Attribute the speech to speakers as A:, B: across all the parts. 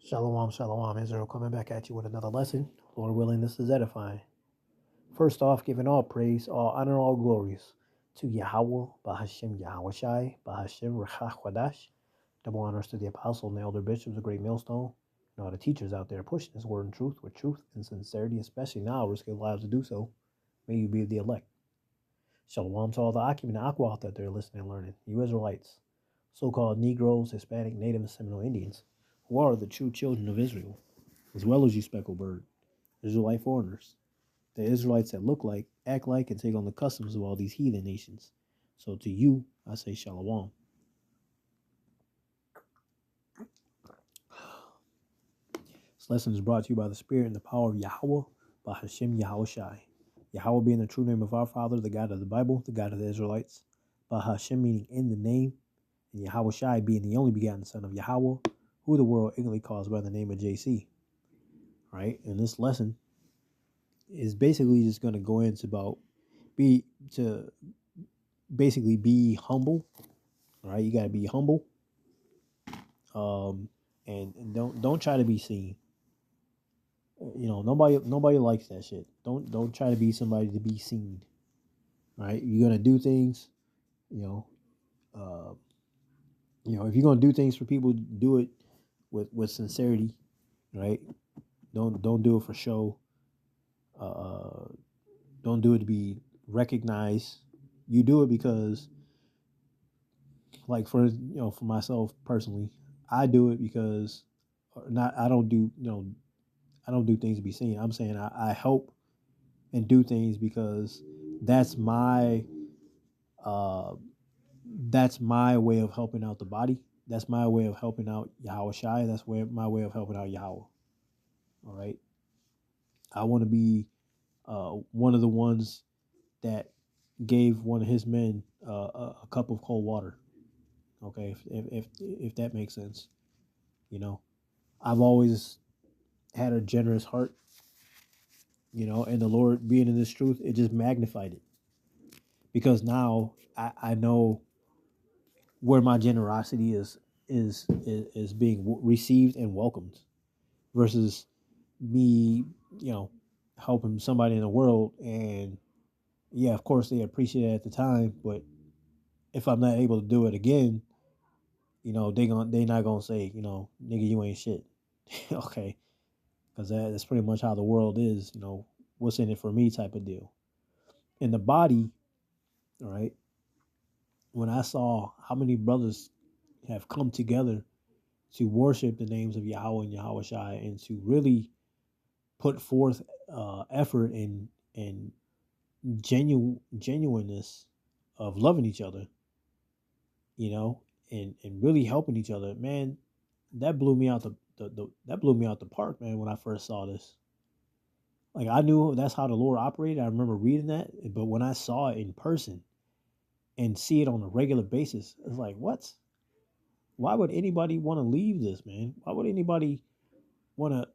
A: Shalom, shalom, Israel, coming back at you with another lesson. Lord willing, this is edifying. First off, giving all praise, all honor, all glories to Yahweh, Bahashem Yahweh Shai, Bahashem Rechach Wadash. Double honors to the apostle and the elder bishops, a great millstone, and all the teachers out there pushing this word in truth with truth and sincerity, especially now, risking lives to do so. May you be the elect. Shalom to all the Akim and Aqua out there listening and learning. You Israelites, so-called Negroes, Hispanic, Native, and Seminole Indians, who are the true children of Israel, as well as you speckled bird, Israelite foreigners, the Israelites that look like, act like, and take on the customs of all these heathen nations. So to you, I say shalom. This lesson is brought to you by the Spirit and the power of Yahweh, by Hashem Yahweh Shai. Yahweh being the true name of our Father, the God of the Bible, the God of the Israelites. By Hashem meaning in the name, and Yahweh Shai being the only begotten Son of Yahweh, who the world ignorantly calls by the name of JC. Right? And this lesson is basically just going to go into about be humble. Right? You got to be humble. And don't try to be seen. You know, nobody likes that shit. Don't try to be somebody to be seen. Right? You're gonna do things. If you're gonna do things for people, do it with sincerity. Right? Don't do it for show. Don't do it to be recognized. You do it because, like, for myself personally, I do it because I don't do things to be seen. I'm saying I help and do things because that's my way of helping out the body. That's my way of helping out Yahweh Shai. That's my way of helping out Yahweh. All right. I want to be one of the ones that gave one of his men a cup of cold water. Okay, if that makes sense. I've always had a generous heart. And the Lord being in this truth, it just magnified it. Because now I know where my generosity is being received and welcomed, versus me, helping somebody in the world, and yeah, of course they appreciate it at the time, but if I'm not able to do it again, they not gonna say, nigga, you ain't shit. Okay, because that's pretty much how the world is. What's in it for me type of deal. In the body, all right, when I saw how many brothers have come together to worship the names of Yahweh and Yahweh Shai, and to really put forth effort and genuineness of loving each other, and really helping each other, man, that blew me out the park, man, when I first saw this. Like, I knew that's how the Lord operated. I remember reading that, but when I saw it in person and see it on a regular basis, it's like, what? Why would anybody want to leave this, man? Why would anybody want to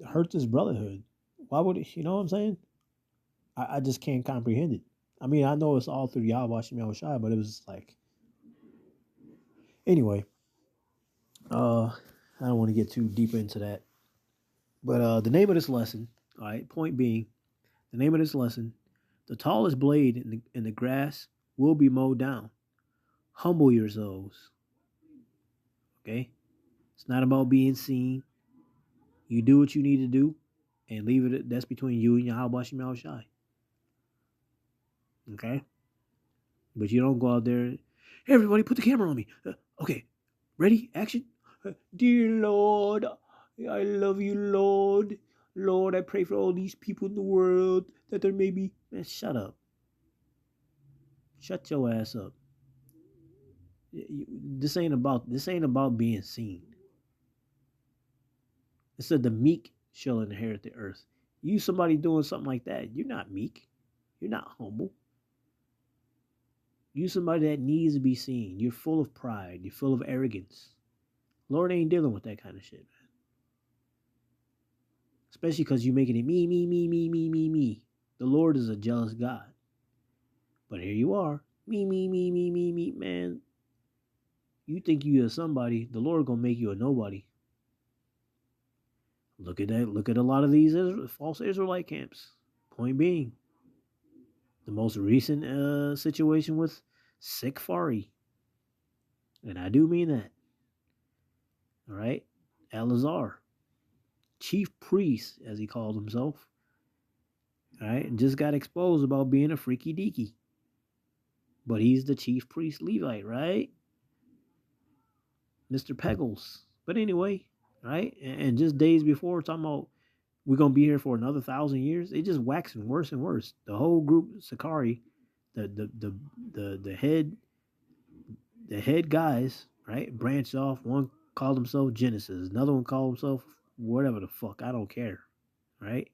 A: hurt this brotherhood? Why would it, you know what I'm saying? I just can't comprehend it. I mean, I know it's all through Yahweh Shem Shai, but it was like, anyway. I don't want to get too deep into that. But the name of this lesson, all right, point being, the name of this lesson, the tallest blade in the grass will be mowed down. Humble yourselves. Okay? It's not about being seen. You do what you need to do and leave it. That's between you and Yahweh Shem Shai. Okay? But you don't go out there. Hey, everybody, put the camera on me. Okay. Ready? Action. Dear Lord, I love you, Lord. Lord, I pray for all these people in the world that there may be. Man, shut up. Shut your ass up. This ain't about being seen. It said the meek shall inherit the earth. You somebody doing something like that, you're not meek. You're not humble. You somebody that needs to be seen. You're full of pride. You're full of arrogance. Lord ain't dealing with that kind of shit, man. Especially because you're making it me, me, me, me, me, me, me. The Lord is a jealous God. But here you are. Me, me, me, me, me, me, man. You think you are somebody, the Lord gonna make you a nobody. Look at that. Look at a lot of these false Israelite camps. Point being, the most recent situation with Sikfari, and I do mean that. All right, Elazar, chief priest, as he called himself. All right, and just got exposed about being a freaky deaky. But he's the chief priest Levite, right? Mr. Peggles. But anyway, right? And just days before, talking about we're gonna be here for another 1,000 years. It just waxing worse and worse. The whole group, Sakari, the head guys, right, branched off. One called himself Genesis, another one called himself whatever the fuck. I don't care, right?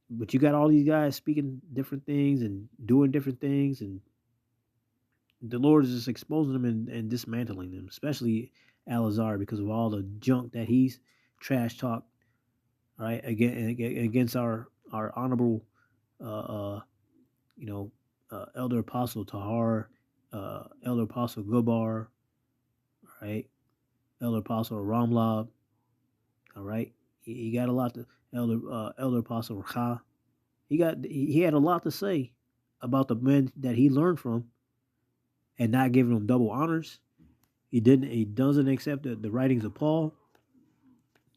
A: But you got all these guys speaking different things and doing different things, and the Lord is just exposing them and dismantling them, especially Alazar because of all the junk that he's trash talked, right? Against our honorable, uh, uh you know, Elder Apostle Tahar, Elder Apostle Gubar, right? Elder Apostle Ramlab, all right. He got a lot to Elder Apostle Rakha. He had a lot to say about the men that he learned from and not giving them double honors. He doesn't accept the writings of Paul,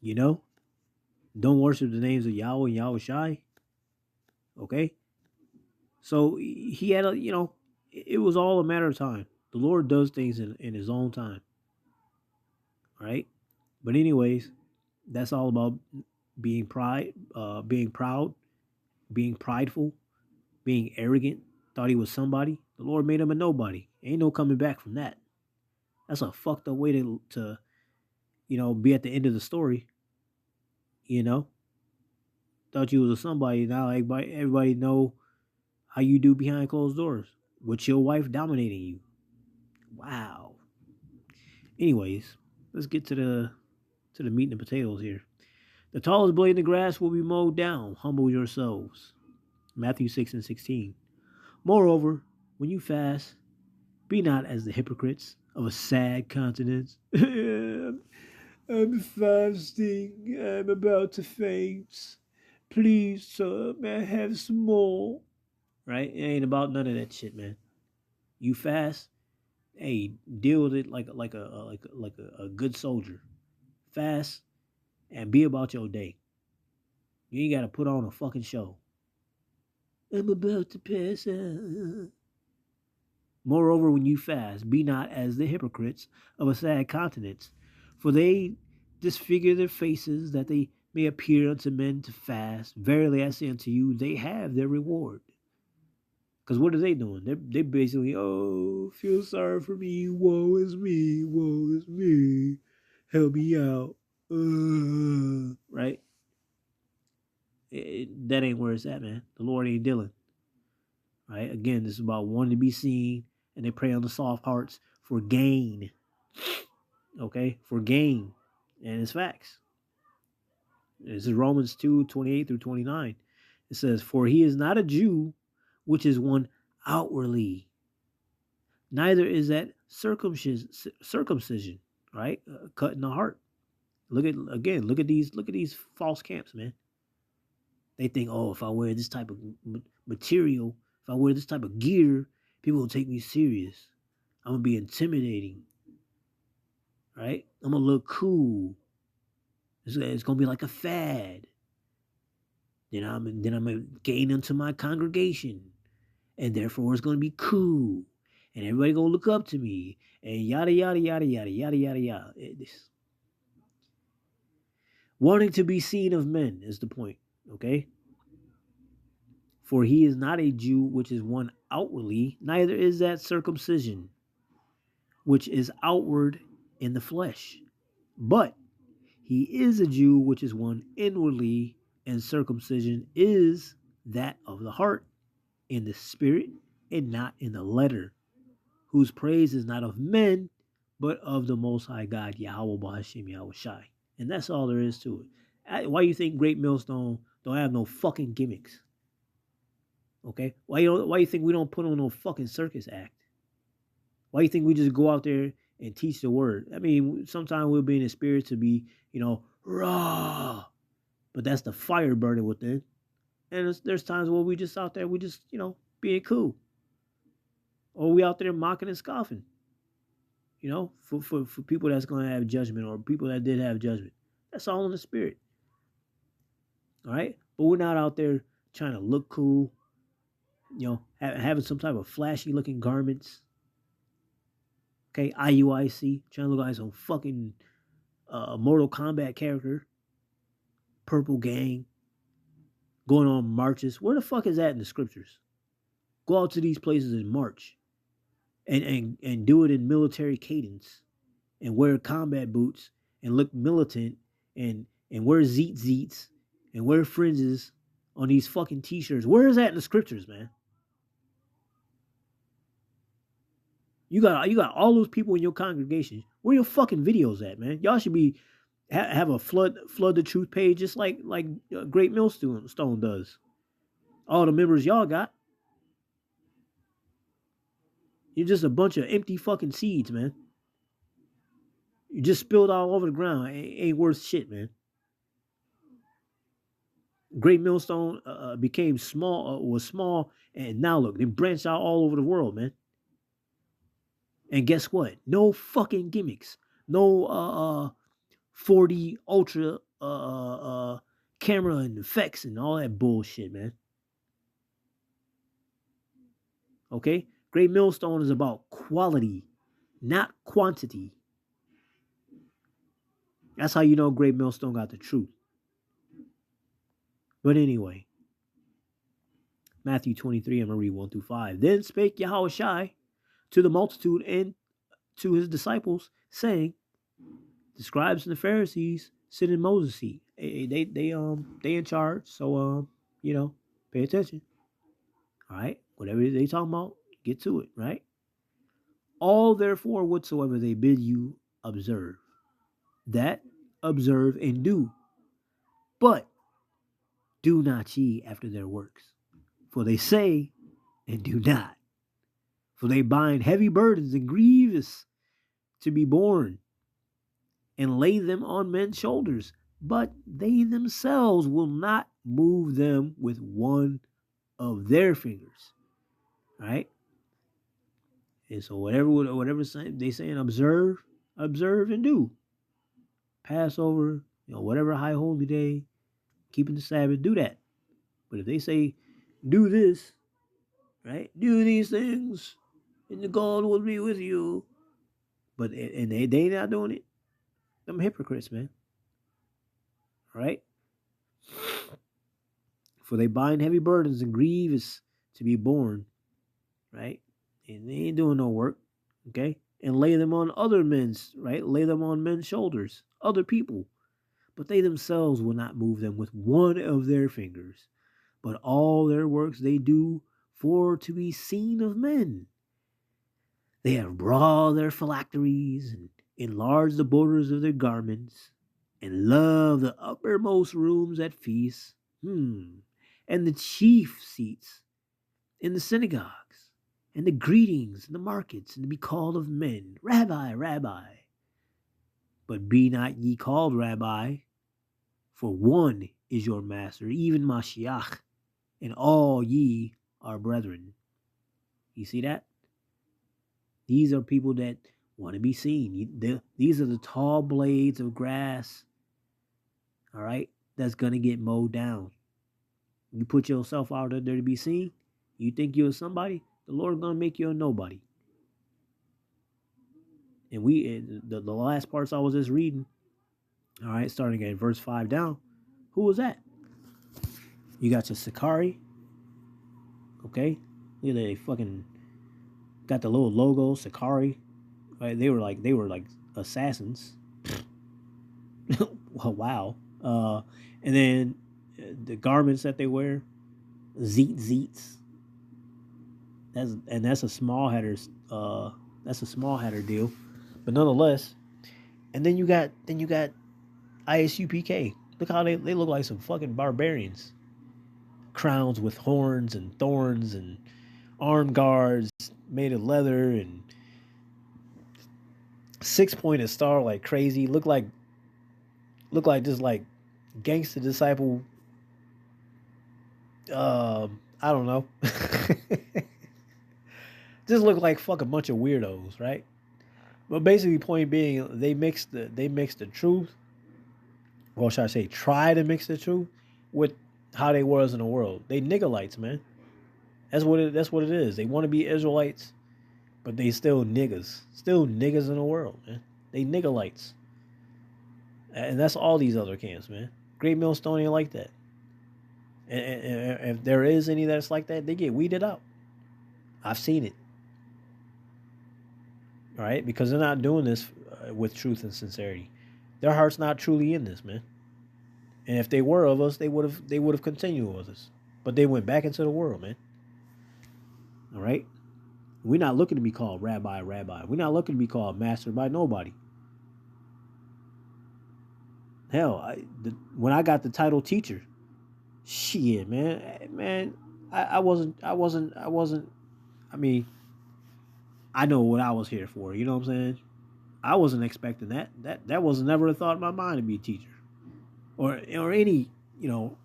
A: you know. Don't worship the names of Yahweh and Yahweh Shai. Okay? So he had it was all a matter of time. The Lord does things in his own time. Right? But anyways, that's all about being being proud, being prideful, being arrogant, thought he was somebody. The Lord made him a nobody. Ain't no coming back from that. That's a fucked up way to be at the end of the story. You know, thought you was a somebody. Now everybody know how you do behind closed doors with your wife dominating you. Wow. Anyways, let's get to the meat and the potatoes here. The tallest blade in the grass will be mowed down. Humble yourselves. Matthew 6:16. Moreover, when you fast, be not as the hypocrites of a sad countenance. I'm fasting. I'm about to faint. Please, sir, may I have some more? Right? It ain't about none of that shit, man. You fast, hey, deal with it like a good soldier. Fast and be about your day. You ain't gotta put on a fucking show. I'm about to pass out. Moreover, when you fast, be not as the hypocrites of a sad countenance, for they disfigure their faces that they may appear unto men to fast. Verily I say unto you, they have their reward. Because what are they doing? They basically, oh, feel sorry for me. Woe is me. Woe is me. Help me out. Right? That ain't where it's at, man. The Lord ain't dealing. Right? Again, this is about wanting to be seen, and they prey on the soft hearts for gain. Okay? For gain. And it's facts. This is Romans 2:28 through 29. It says, for he is not a Jew, which is one outwardly. Neither is that circumcision, right? Cut in the heart. Look at these false camps, man. They think, oh, if I wear this type of material, if I wear this type of gear, people will take me serious. I'm gonna be intimidating, right? I'm gonna look cool. It's gonna be like a fad. Then I'm gonna gain into my congregation, and therefore it's gonna be cool, and everybody gonna look up to me, and yada yada yada yada yada yada yada. Wanting to be seen of men is the point, okay? For he is not a Jew, which is one outwardly, neither is that circumcision, which is outward in the flesh. But he is a Jew, which is one inwardly, and circumcision is that of the heart, in the spirit, and not in the letter, whose praise is not of men, but of the Most High God, Yahweh Bahashim Yahweh Shai. And that's all there is to it. Why you think Great Millstone don't have no fucking gimmicks? Okay? Why you think we don't put on no fucking circus act? Why you think we just go out there and teach the word? I mean, sometimes we'll be in the spirit to be, raw. But that's the fire burning within. And there's times where we just out there, we just, being cool. Or we out there mocking and scoffing, for people that's going to have judgment or people that did have judgment. That's all in the spirit. All right? But we're not out there trying to look cool, having some type of flashy looking garments. Okay, IUIC, trying to look like some fucking Mortal Kombat character. Purple Gang, going on marches. Where the fuck is that in the scriptures? Go out to these places and march, and do it in military cadence, and wear combat boots, and look militant, and wear zeets, and wear fringes on these fucking t-shirts. Where is that in the scriptures, man? You got all those people in your congregation. Where your fucking videos at, man? Y'all should be have a flood the truth page just like Great Millstone does. All the members y'all got. You're just a bunch of empty fucking seeds, man. You just spilled all over the ground. Ain't worth shit, man. Great Millstone became small, was small, and now look, they branched out all over the world, man. And guess what? No fucking gimmicks. No 4D ultra camera and effects and all that bullshit, man. Okay? Great Millstone is about quality, not quantity. That's how you know Great Millstone got the truth. But anyway, Matthew 23, I'm going to read 1 through 5. Then spake Yahushua to the multitude and to his disciples, saying, the scribes and the Pharisees sit in Moses' seat. They in charge, so pay attention. All right, whatever they talking about, get to it. Right. All therefore whatsoever they bid you observe, that observe and do, but do not ye after their works, for they say and do not. For they bind heavy burdens and grievous to be borne, and lay them on men's shoulders, but they themselves will not move them with one of their fingers. Right? And so whatever they saying, observe and do. Passover, whatever high holy day, keeping the Sabbath, do that. But if they say, do this, right? Do these things, and the God will be with you. But and they not doing it. Them hypocrites, man. Right? For they bind heavy burdens and grievous to be borne, right? And they ain't doing no work, okay? And lay them on other men's, right? Lay them on men's shoulders, other people. But they themselves will not move them with one of their fingers. But all their works they do for to be seen of men. They have broad their phylacteries and enlarged the borders of their garments, and love the uppermost rooms at feasts, and the chief seats in the synagogues, and the greetings in the markets, and to be called of men, Rabbi, Rabbi. But be not ye called Rabbi, for one is your master, even Mashiach, and all ye are brethren. You see that? These are people that want to be seen. These are the tall blades of grass, all right, that's going to get mowed down. You put yourself out there to be seen, you think you're somebody, the Lord is going to make you a nobody. And the last parts I was just reading, all right, starting at verse 5 down, who was that? You got your Sakari, okay? Look at that, they fucking got the little logo, Sakari. Right? They were like assassins. Well, wow. And then the garments that they wear, zeets. That's a small header. That's a small header deal, but nonetheless. And then you got ISUPK. Look how they look like some fucking barbarians. Crowns with horns and thorns and arm guards made of leather and 6-pointed star like crazy. Look like just like Gangster disciple, I don't know. Just look like fuck a bunch of weirdos, right? But basically, point being, they mix the truth, or should I say, try to mix the truth with how they was in the world. They niggerites, man. That's what it is. They want to be Israelites, but they still niggas in the world, man. They niggerites, and that's all these other camps, man. Great Millstone ain't like that. And if there is any that's like that, they get weeded out. I've seen it, right? Because they're not doing this with truth and sincerity. Their heart's not truly in this, man. And if they were of us, they would have continued with us. But they went back into the world, man. All right. We're not looking to be called rabbi, rabbi. We're not looking to be called master by nobody. Hell, when I got the title teacher, shit, man, I wasn't. I mean, I know what I was here for. You know what I'm saying? I wasn't expecting that. That was never a thought in my mind to be a teacher, or any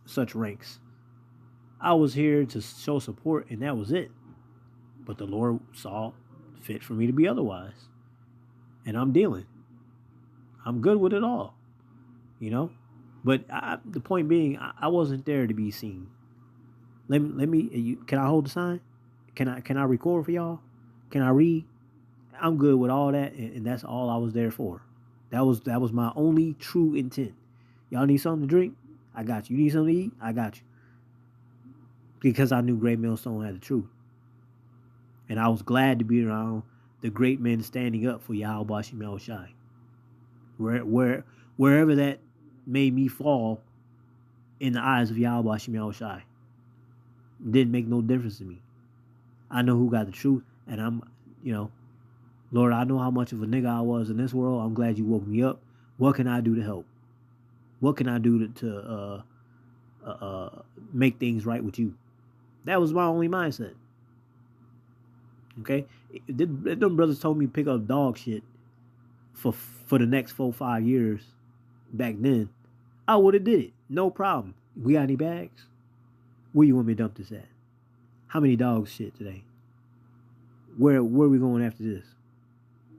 A: such ranks. I was here to show support, and that was it. But the Lord saw fit for me to be otherwise, and I'm dealing. I'm good with it all, you know. But the point being, I wasn't there to be seen. Can I hold the sign? Can I record for y'all? Can I read? I'm good with all that, and that's all I was there for. That was my only true intent. Y'all need something to drink? I got you. You need something to eat? I got you. Because I knew Great Millstone had the truth. And I was glad to be around the great men standing up for Yahweh Bashim Yahushai. Wherever that made me fall in the eyes of Yahweh Bashim Yahushai. Didn't make no difference to me. I know who got the truth, and Lord, I know how much of a nigga I was in this world. I'm glad you woke me up. What can I do to help? What can I do to make things right with you? That was my only mindset. Okay, them brothers told me to pick up dog shit for the next 4-5 years. Back then, I would have did it, no problem. We got any bags? Where you want me to dump this at? How many dogs shit today? Where we going after this?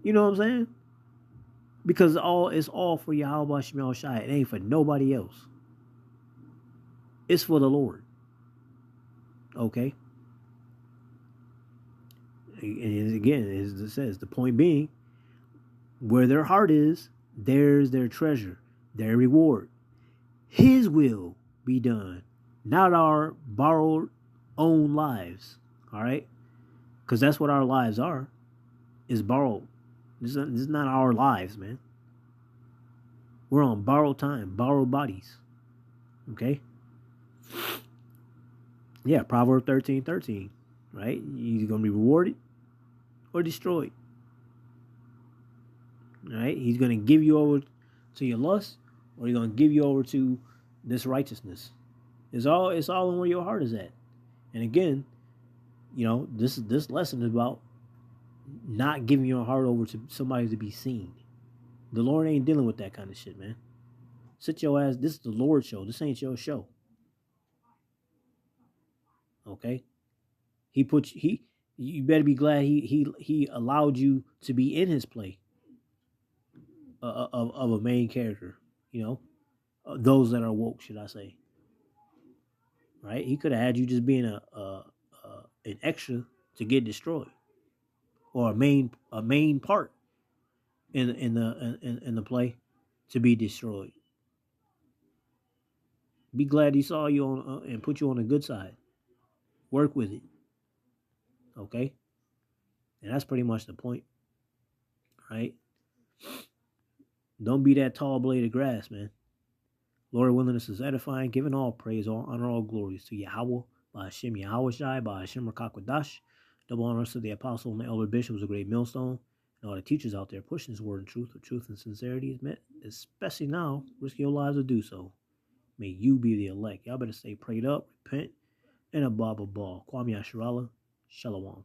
A: You know what I'm saying? Because it's all for Yahweh Shemel Shai. It ain't for nobody else. It's for the Lord. Okay? And again, as it says, the point being, where their heart is, there's their treasure, their reward. His will be done, not our borrowed own lives. All right? Because that's what our lives are, is borrowed. This is not our lives, man. We're on borrowed time, borrowed bodies. Okay? Yeah, Proverbs 13:13. Right? You're either going to be rewarded or destroyed. All right? He's going to give you over to your lust, or he's going to give you over to this righteousness. It's all in where your heart is at. And again, this lesson is about not giving your heart over to somebody to be seen. The Lord ain't dealing with that kind of shit, man. Sit your ass. This is the Lord's show. This ain't your show. Okay? You better be glad he allowed you to be in his play of a main character. Those that are woke, should I say? Right? He could have had you just being an extra to get destroyed, or a main part in the play to be destroyed. Be glad he saw you on and put you on the good side. Work with it, okay? And that's pretty much the point, right? Don't be that tall blade of grass, man. Lord willing, this is edifying, giving all praise, all honor, all glories to Yahweh, by Hashem Yahweh Shai, by Hashem Rakakwadash. Double honors to the apostle and the elder bishops of Great Millstone, and all the teachers out there pushing this word in truth, with truth and sincerity is met, especially now. Risk your lives to do so. May you be the elect. Y'all better stay prayed up, repent, and above all. Kwame Asherallah. Shalom.